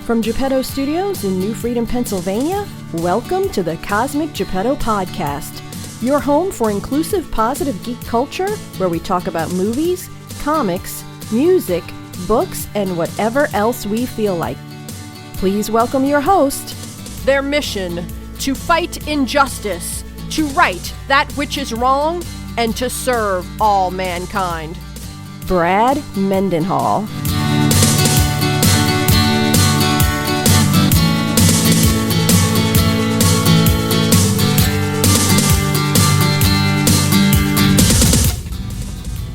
From Geppetto Studios in New Freedom, Pennsylvania, welcome to the Cosmic Geppetto Podcast, your home for inclusive, positive geek culture, where we talk about movies, comics, music, books, and whatever else we feel like. Please welcome your host. Their mission: to fight injustice, to right that which is wrong, and to serve all mankind. Brad Mendenhall.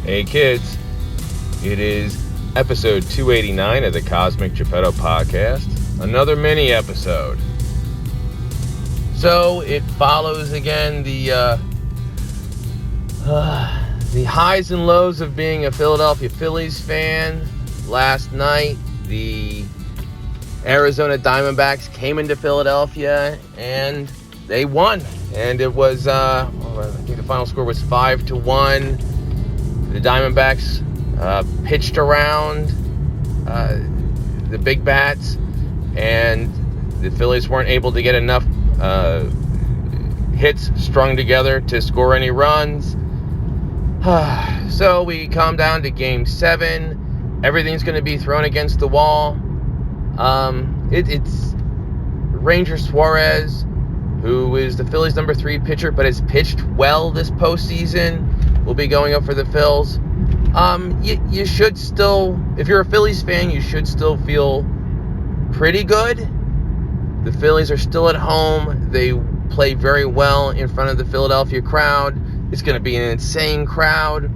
Hey kids, it is episode 289 of the Cosmic Geppetto Podcast, another mini episode. So it follows again the highs and lows of being a Philadelphia Phillies fan. Last night, the Arizona Diamondbacks came into Philadelphia and they won. And it was, I think the final score was 5-1. The Diamondbacks pitched around the big bats, and the Phillies weren't able to get enough hits strung together to score any runs. So we come down to Game 7. Everything's going to be thrown against the wall. It's Ranger Suarez, who is the Phillies' number 3 pitcher, but has pitched well this postseason, will be going up for the Phils. You should still, if you're a Phillies fan, you should still feel pretty good. The Phillies are still at home. They play very well in front of the Philadelphia crowd. It's going to be an insane crowd.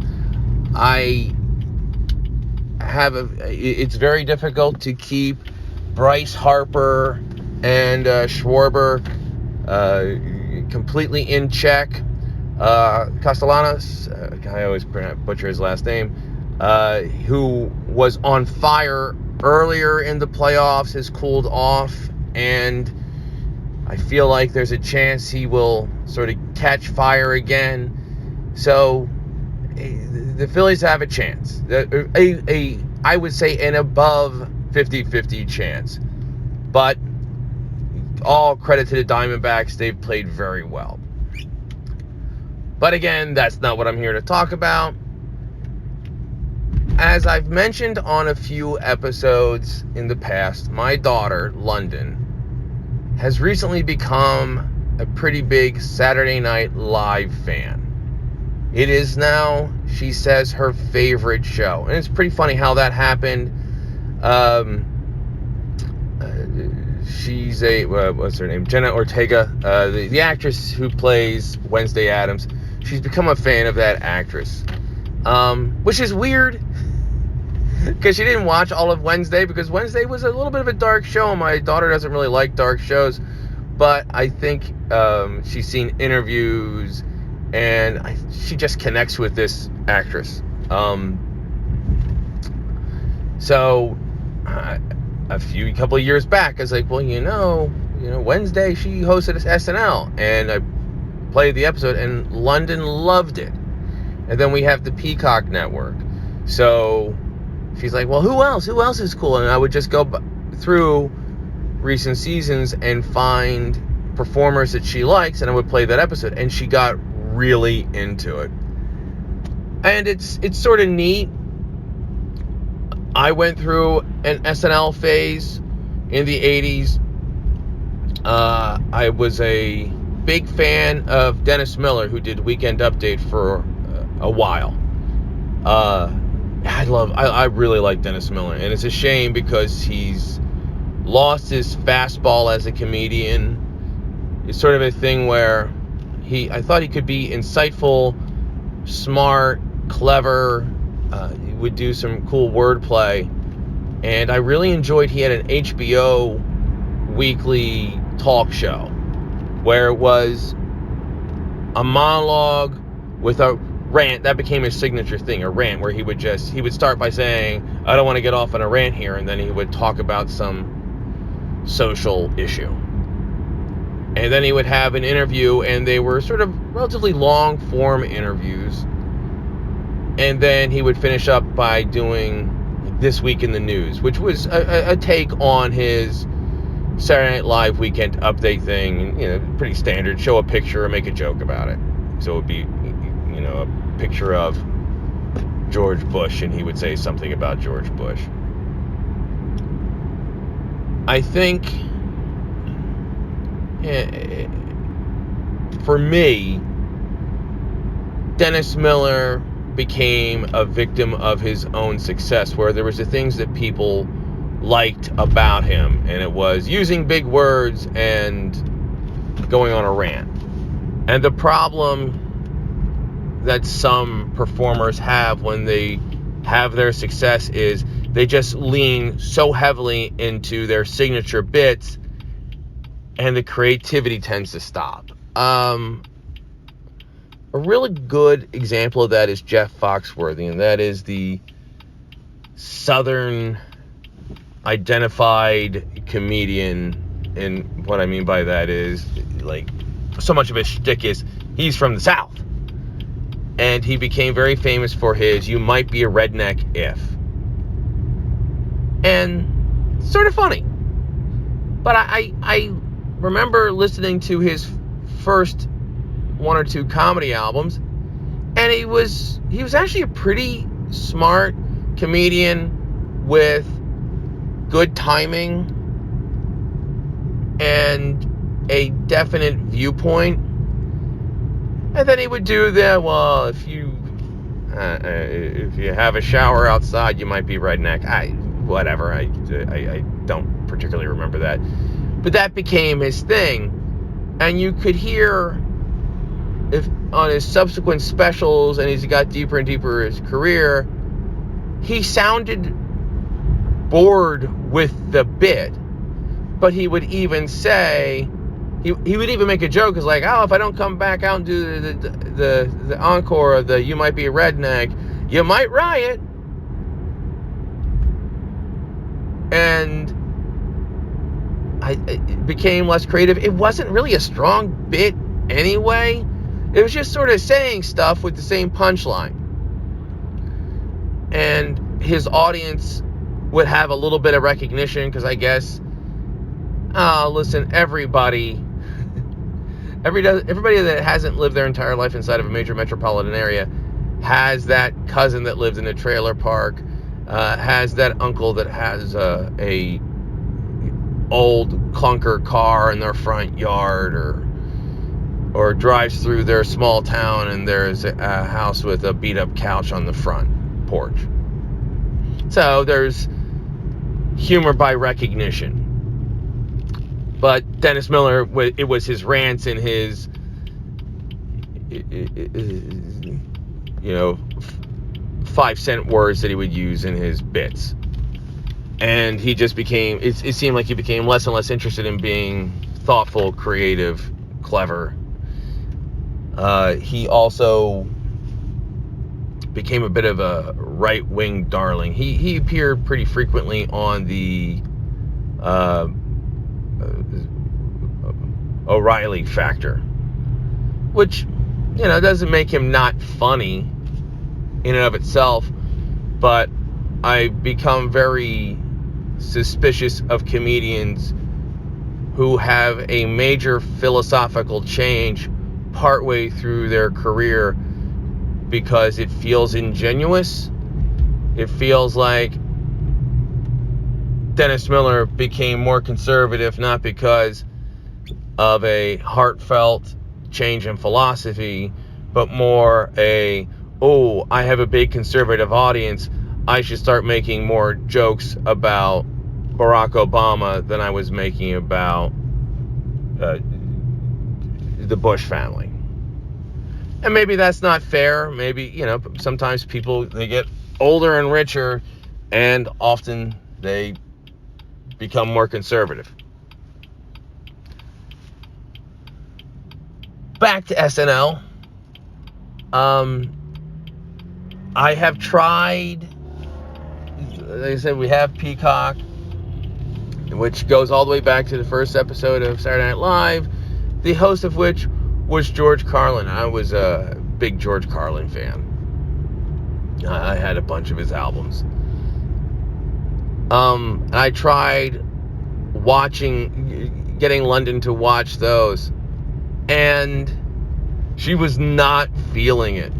It's very difficult to keep Bryce Harper and Schwarber completely in check. Castellanos, I always butcher his last name, who was on fire earlier in the playoffs, has cooled off, and I feel like there's a chance he will sort of catch fire again. So the Phillies have a chance, I would say an above 50-50 chance, but all credit to the Diamondbacks. They've played very well. But again, that's not what I'm here to talk about. As I've mentioned on a few episodes in the past, my daughter, London, has recently become a pretty big Saturday Night Live fan. It is now, she says, her favorite show. And it's pretty funny how that happened. She's what's her name? Jenna Ortega, the actress who plays Wednesday Addams. She's become a fan of that actress, which is weird because she didn't watch all of Wednesday, because Wednesday was a little bit of a dark show. My daughter doesn't really like dark shows, but I think she's seen interviews and she just connects with this actress. So a couple of years back, I was like, well, you know, Wednesday she hosted SNL, and I played the episode, and London loved it. And then we have the Peacock Network. So she's like, well, who else is cool? And I would just go through recent seasons and find performers that she likes, and I would play that episode, and she got really into it. And it's sort of neat. I went through an SNL phase in the 80s. I was a big fan of Dennis Miller, who did Weekend Update for a while. I really like Dennis Miller, and it's a shame because he's lost his fastball as a comedian. It's sort of a thing where I thought he could be insightful, smart, clever, he would do some cool wordplay, and I really enjoyed, he had an HBO weekly talk show where it was a monologue with a rant. That became his signature thing, a rant, where he would start by saying, I don't want to get off on a rant here, and then he would talk about some social issue. And then he would have an interview, and they were sort of relatively long form interviews. And then he would finish up by doing This Week in the News, which was a take on his Saturday Night Live weekend update thing. Pretty standard. Show a picture or make a joke about it. So it would be, a picture of George Bush, and he would say something about George Bush. I think, for me, Dennis Miller became a victim of his own success, where there was the things that people liked about him, and it was using big words and going on a rant. And the problem that some performers have when they have their success is they just lean so heavily into their signature bits, and the creativity tends to stop. A really good example of that is Jeff Foxworthy, and that is the Southern identified comedian. And what I mean by that is, like, so much of his shtick is he's from the South. And he became very famous for his "you might be a redneck if." And sort of funny. But I remember listening to his first one or two comedy albums, and he was actually a pretty smart comedian with good timing and a definite viewpoint. And then he would do if you have a shower outside, you might be redneck. I don't particularly remember that, but that became his thing. And you could hear, if on his subsequent specials, and as he got deeper and deeper in his career, he sounded bored with the bit. But he would even say, he would even make a joke, is like, if I don't come back out and do the encore of the "you might be a redneck, you might riot." And it became less creative. It wasn't really a strong bit anyway. It was just sort of saying stuff with the same punchline. And his audience would have a little bit of recognition, because I guess, listen, everybody that hasn't lived their entire life inside of a major metropolitan area has that cousin that lives in a trailer park, has that uncle that has a old clunker car in their front yard, or drives through their small town and there's a house with a beat up couch on the front porch. So there's humor by recognition. But Dennis Miller, it was his rants and his, 5-cent words that he would use in his bits. And he just became, it seemed like he became less and less interested in being thoughtful, creative, clever. He also became a bit of a right-wing darling. He appeared pretty frequently on the O'Reilly Factor, which, doesn't make him not funny in and of itself, but I become very suspicious of comedians who have a major philosophical change partway through their career because it feels ingenuous. It feels like Dennis Miller became more conservative, not because of a heartfelt change in philosophy, but more I have a big conservative audience, I should start making more jokes about Barack Obama than I was making about the Bush family. And maybe that's not fair. Maybe, sometimes people, they get older and richer, and often they become more conservative. Back to SNL. I have tried, like I said, we have Peacock, which goes all the way back to the first episode of Saturday Night Live, the host of which was George Carlin. I was a big George Carlin fan. I had a bunch of his albums. And I tried getting London to watch those, and she was not feeling it.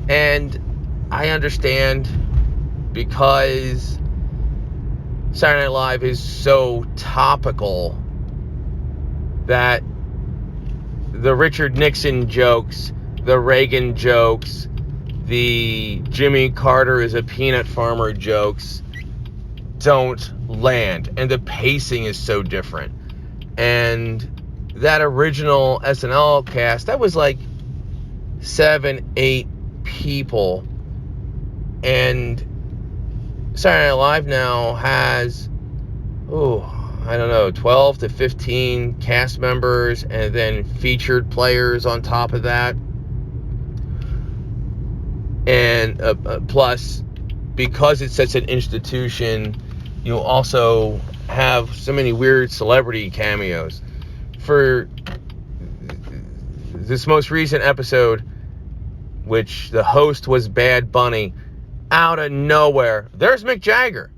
And I understand, because Saturday Night Live is so topical, that the Richard Nixon jokes, the Reagan jokes, the Jimmy Carter is a peanut farmer jokes don't land, and the pacing is so different. And that original SNL cast, that was like 7-8 people, and Saturday Night Live now has 12 to 15 cast members, and then featured players on top of that. And plus, because it's such an institution, you'll also have so many weird celebrity cameos. For this most recent episode, which the host was Bad Bunny, out of nowhere, there's Mick Jagger.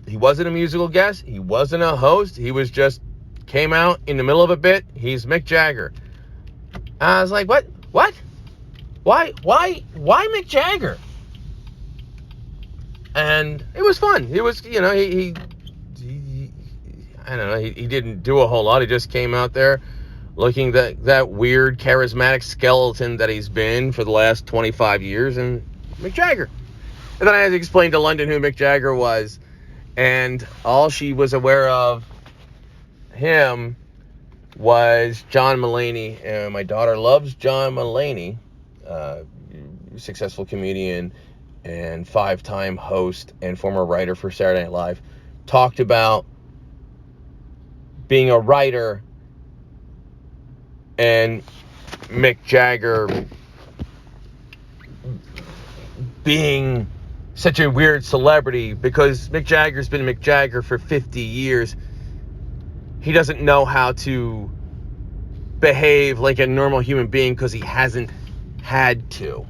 He wasn't a musical guest. He wasn't a host. He was just came out in the middle of a bit. He's Mick Jagger. I was like, what? Why Mick Jagger? And it was fun. It was, he I don't know, he didn't do a whole lot. He just came out there looking that weird, charismatic skeleton that he's been for the last 25 years, and Mick Jagger. And then I had to explain to London who Mick Jagger was, and all she was aware of him was John Mulaney, and my daughter loves John Mulaney, successful comedian and 5-time host and former writer for Saturday Night Live, talked about being a writer and Mick Jagger being such a weird celebrity, because Mick Jagger's been Mick Jagger for 50 years. He doesn't know how to behave like a normal human being because he hasn't had to.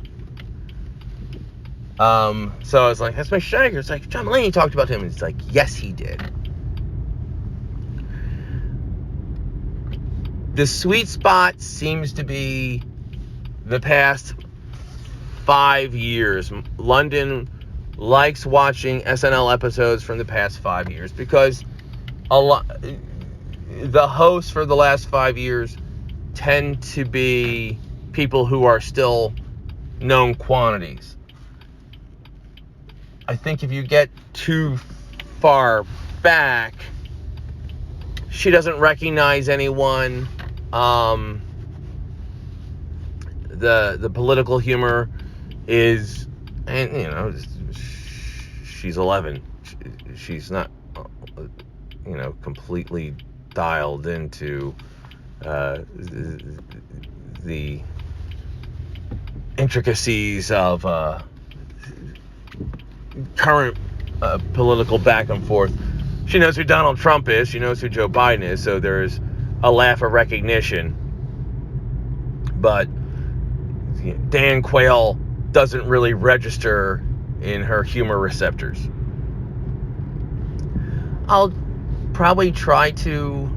So I was like, that's Mick Jagger. It's like, John Mulaney talked about him. And it's like, yes, he did. The sweet spot seems to be the past 5 years. London likes watching SNL episodes from the past 5 years, because the hosts for the last 5 years tend to be people who are still known quantities. I think if you get too far back, she doesn't recognize anyone. The political humor is, and she's 11. She's not, completely dialed into the intricacies of current political back and forth. She knows who Donald Trump is. She knows who Joe Biden is. So there's a laugh of recognition. But Dan Quayle doesn't really register in her humor receptors. I'll probably try to,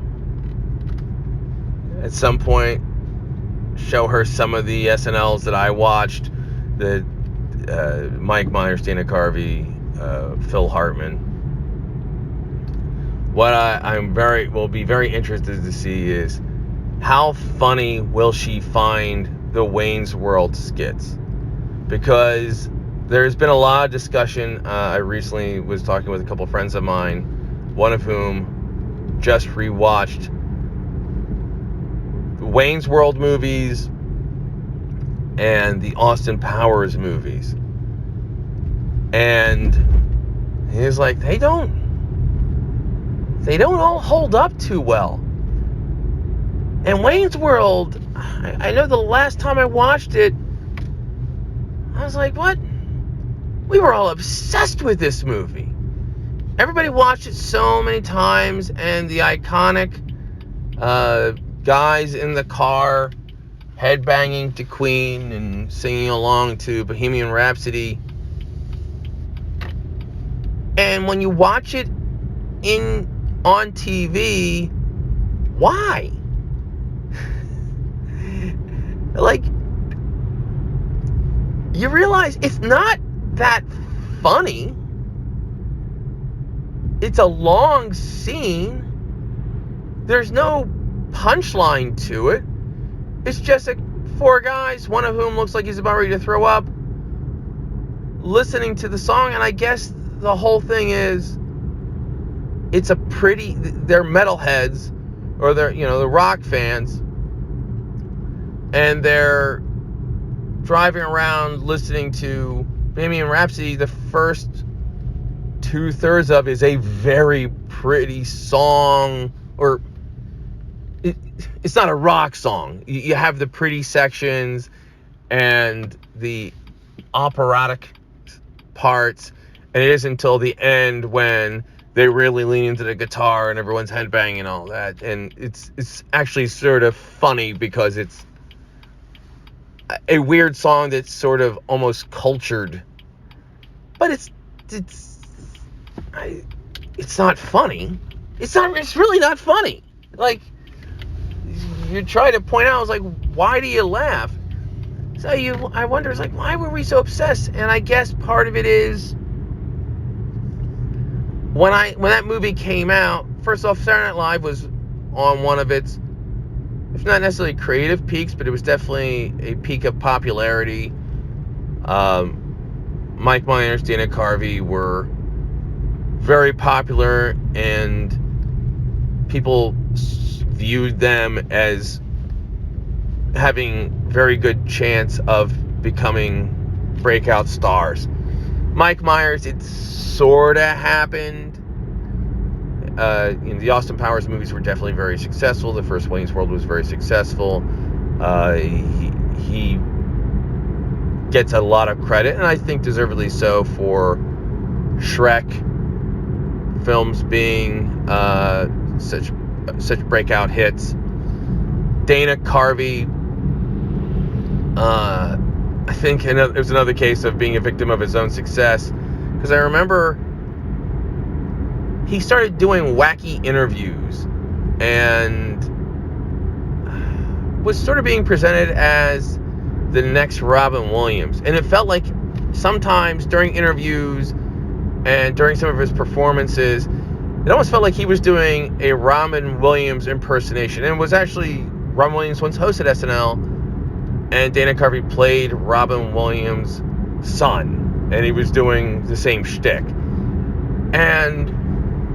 at some point, show her some of the SNLs that I watched. The Mike Myers, Dana Carvey, Phil Hartman. What will be very interested to see is how funny will she find the Wayne's World skits, because there's been a lot of discussion. I recently was talking with a couple friends of mine, one of whom just rewatched the Wayne's World movies and the Austin Powers movies, and he's like, they don't all hold up too well. And Wayne's World, I know the last time I watched it, I was like, what? We were all obsessed with this movie. Everybody watched it so many times, and the iconic guys in the car headbanging to Queen and singing along to Bohemian Rhapsody. And when you watch it on TV, why? Like, you realize it's not that funny. It's a long scene. There's no punchline to it. It's just four guys, one of whom looks like he's about ready to throw up, listening to the song. And I guess the whole thing is, they're metalheads, or they're rock fans, and they're driving around listening to Bohemian Rhapsody. The first 2/3 of is a very pretty song, or it's not a rock song. You have the pretty sections and the operatic parts, and it isn't until the end when they really lean into the guitar and everyone's headbanging and all that. And it's actually sort of funny because it's a weird song that's sort of almost cultured, but it's not funny. It's really not funny. Like, you try to point out, I was like, why do you laugh? So I wonder, it's like, why were we so obsessed? And I guess part of it is, when that movie came out, first off, Saturday Night Live was on one of its, if not necessarily creative peaks, but it was definitely a peak of popularity. Mike Myers, Dana Carvey were very popular, and people viewed them as having very good chance of becoming breakout stars. Mike Myers, it sort of happened. The Austin Powers movies were definitely very successful. The first Wayne's World was very successful. He gets a lot of credit, and I think deservedly so, for Shrek films being such breakout hits. Dana Carvey, I think it was another case of being a victim of his own success, because I remember he started doing wacky interviews and was sort of being presented as the next Robin Williams. And it felt like sometimes during interviews and during some of his performances, it almost felt like he was doing a Robin Williams impersonation. And it was actually, Robin Williams once hosted SNL, and Dana Carvey played Robin Williams' son, and he was doing the same shtick. And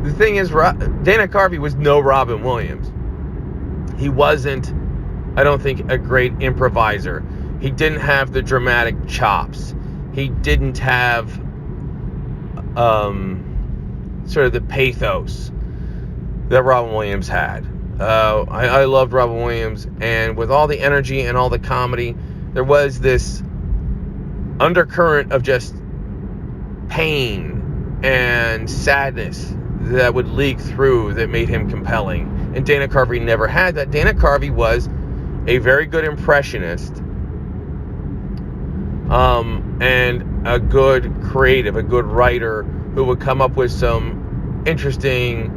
the thing is, Dana Carvey was no Robin Williams. He wasn't, I don't think, a great improviser. He didn't have the dramatic chops. He didn't have sort of the pathos that Robin Williams had. I loved Robin Williams, and with all the energy and all the comedy, there was this undercurrent of just pain and sadness that would leak through that made him compelling. And Dana Carvey never had that. Dana Carvey was a very good impressionist, and a good creative, a good writer who would come up with some interesting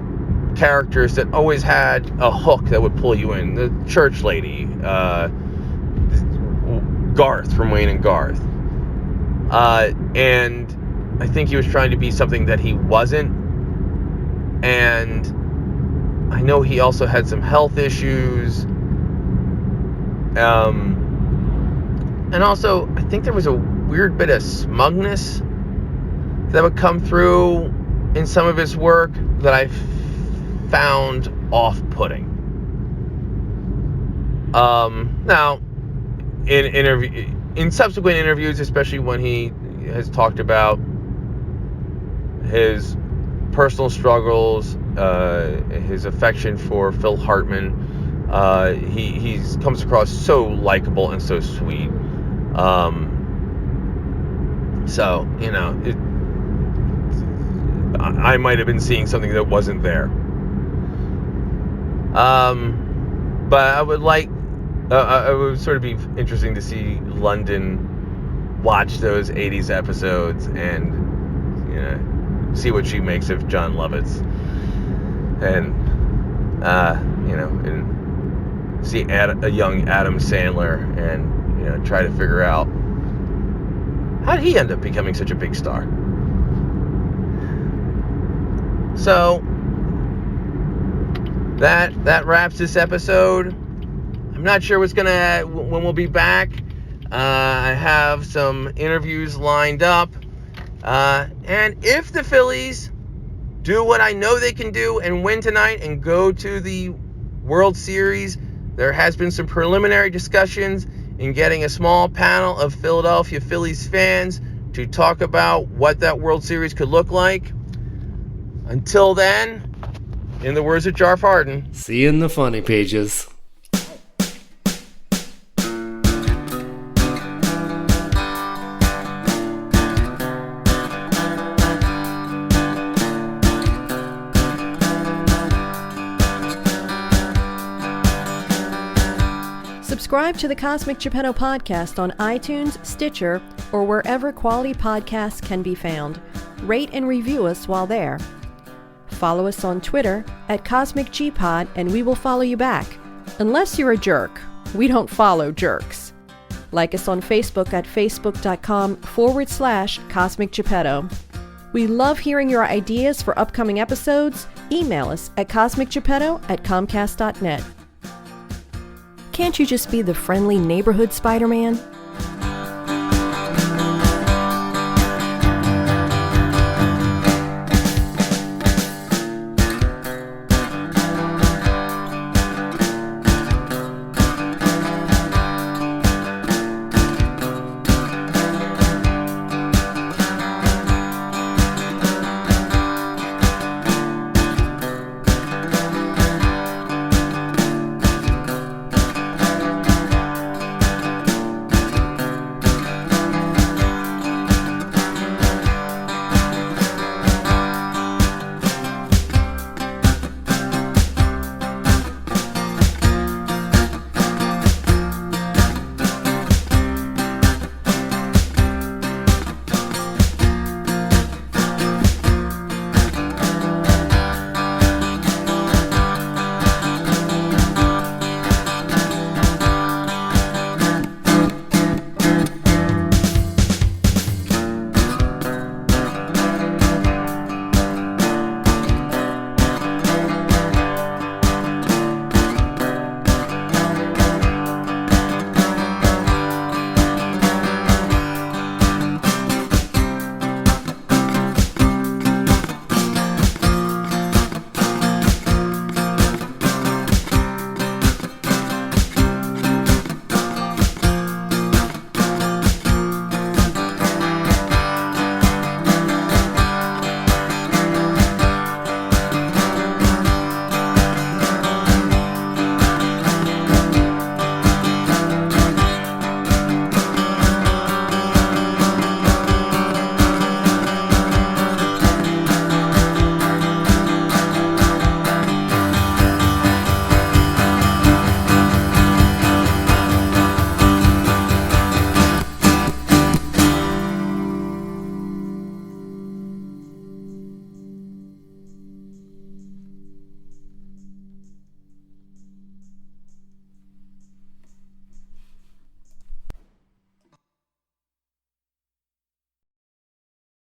characters that always had a hook that would pull you in. The church lady, Garth from Wayne and Garth. And I think he was trying to be something that he wasn't. And I know he also had some health issues. And also, I think there was a weird bit of smugness that would come through in some of his work that I found off-putting. Now, in subsequent interviews, especially when he has talked about his personal struggles, his affection for Phil Hartman, he comes across so likable and so sweet. So, I might have been seeing something that wasn't there. But I would like, it would sort of be interesting to see London watch those 80s episodes and, see what she makes of John Lovitz. And, and see a young Adam Sandler and, try to figure out how did he end up becoming such a big star. So, that wraps this episode. I'm not sure when we'll be back. I have some interviews lined up. And if the Phillies do what I know they can do and win tonight and go to the World Series, there has been some preliminary discussions in getting a small panel of Philadelphia Phillies fans to talk about what that World Series could look like. Until then, in the words of Jarf Arden, see you in the funny pages. Subscribe to the Cosmic Geppetto podcast on iTunes, Stitcher, or wherever quality podcasts can be found. Rate and review us while there. Follow us on Twitter at CosmicGPod, and we will follow you back. Unless you're a jerk. We don't follow jerks. Like us on Facebook at facebook.com/Cosmic Geppetto. We love hearing your ideas for upcoming episodes. Email us at cosmicgeppetto@comcast.net. Can't you just be the friendly neighborhood Spider-Man?